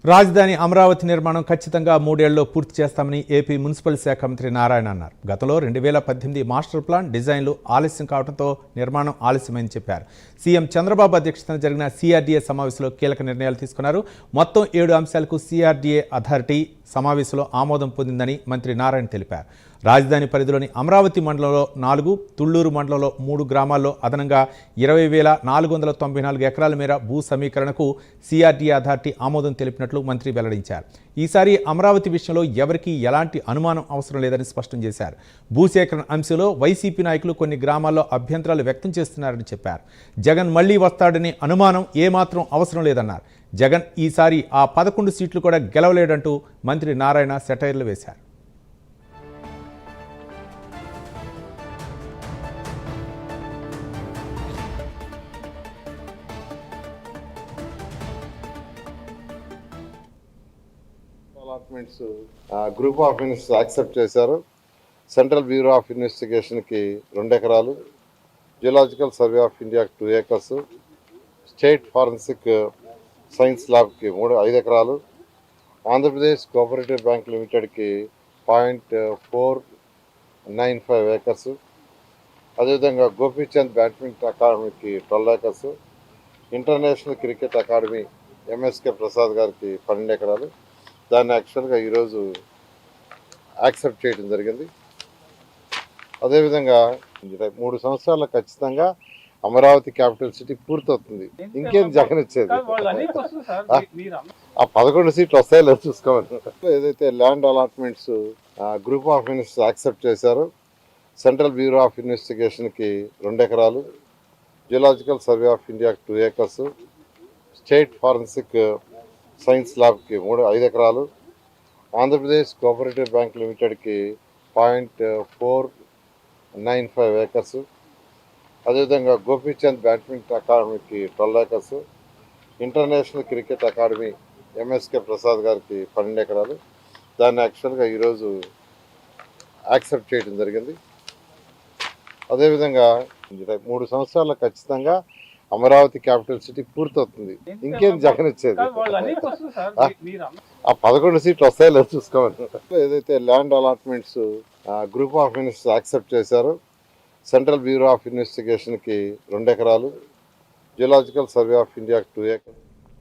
రాజధాని అమరావతి నిర్మాణం ఖచ్చితంగా 3 ఏళ్లలో పూర్తి చేస్తామని ఏపీ మున్సిపల్ శాఖ మంత్రి నారాయణ అన్నారు. గతంలో 2018 మాస్టర్ ప్లాన్ డిజైన్లు ఆలస్యం కావడంతో నిర్మాణం ఆలస్యమైందని చెప్పారు. సీఎం చంద్రబాబు అధ్యక్షతన జరిగిన సిఆర్డీఏ సమావేశంలో కీలక నిర్ణయాలు తీసుకున్నారు. మొత్తం 7 అంశాలకు సిఆర్డీఏ అథారిటీ సమావేశంలో ఆమోదం పొందిందని మంత్రి నారాయణ తెలిపారు. రాజధాని పరిధిలోని అమరావతి మండలంలో 4, తుళ్లూరు మండలంలో 3 గ్రామాల్లో అదనంగా 20,494 ఎకరాల మేర భూ సమీకరణకు సిఆర్డీఏ అథారిటీ ఆమోదం తెలిపినట్లు మంత్రి వెల్లడించారు. ఈసారి అమరావతి విషయంలో ఎవరికీ ఎలాంటి అనుమానం అవసరం లేదని స్పష్టం చేశారు. భూసేకరణ అంశంలో వైసీపీ నాయకులు కొన్ని గ్రామాల్లో అభ్యంతరాలు వ్యక్తం చేస్తున్నారని చెప్పారు. జగన్ మళ్లీ వస్తాడని అనుమానం ఏమాత్రం అవసరం లేదన్నారు. జగన్ ఈసారి ఆ 11 సీట్లు కూడా గెలవలేడంటూ మంత్రి నారాయణ సెటైర్లు వేశారు. Allotments group of ministers accept చేశారు. సెంట్రల్ బ్యూరో ఆఫ్ ఇన్వెస్టిగేషన్కి 2 ఎకరాలు, జియోలాజికల్ సర్వే ఆఫ్ ఇండియాకి 2 ఏకర్స్, స్టేట్ ఫారెన్సిక్ సైన్స్ ల్యాబ్కి 5 ఎకరాలు, ఆంధ్రప్రదేశ్ కోఆపరేటివ్ బ్యాంక్ లిమిటెడ్కి 0.495 ఏకర్స్, అదేవిధంగా గోపీచంద్ బ్యాడ్మింటన్ అకాడమీకి 12 acres, international cricket academy MSK Prasad గారికి 12 ఎకరాలు. దాన్ని యాక్చువల్గా ఈరోజు యాక్సెప్ట్ చేయడం జరిగింది. అదేవిధంగా 3 సంవత్సరాల్లో ఖచ్చితంగా అమరావతి క్యాపిటల్ సిటీ పూర్తవుతుంది. ఇంకేం జగన్ ఇచ్చేది? ఆ 11 సీట్లు వస్తాయో లేదు చూసుకోవాలి. ఏదైతే land allotments group of ministers accept చేశారు. సెంట్రల్ బ్యూరో ఆఫ్ ఇన్వెస్టిగేషన్కి 2 ఎకరాలు, జియోలాజికల్ సర్వే ఆఫ్ ఇండియాకి 2 ఏకర్స్, స్టేట్ ఫారెన్సిక్ సైన్స్ ల్యాబ్కి 5 ఎకరాలు, ఆంధ్రప్రదేశ్ కోఆపరేటివ్ బ్యాంక్ లిమిటెడ్కి 0.495 ఏకర్స్, అదేవిధంగా గోపీచంద్ బ్యాడ్మింటన్ అకాడమీకి 12 acres, international cricket academy MSK Prasad గారికి 12 ఎకరాలు. దాన్ని యాక్చువల్గా ఈరోజు యాక్సెప్ట్ చేయడం జరిగింది. అదేవిధంగా 3 సంవత్సరాల్లో ఖచ్చితంగా అమరావతి క్యాపిటల్ సిటీ పూర్తవుతుంది. ఇంకేం జగన్ ఇచ్చేది? ఆ 11 సీట్లు వస్తాయో లేదు చూసుకోవాలి. ఏదైతే land allotments group of ministers accept చేశారు. సెంట్రల్ బ్యూరో ఆఫ్ ఇన్వెస్టిగేషన్కి 2 ఎకరాలు, జియోలాజికల్ సర్వే ఆఫ్ ఇండియాకి 2 ఏకర్స్.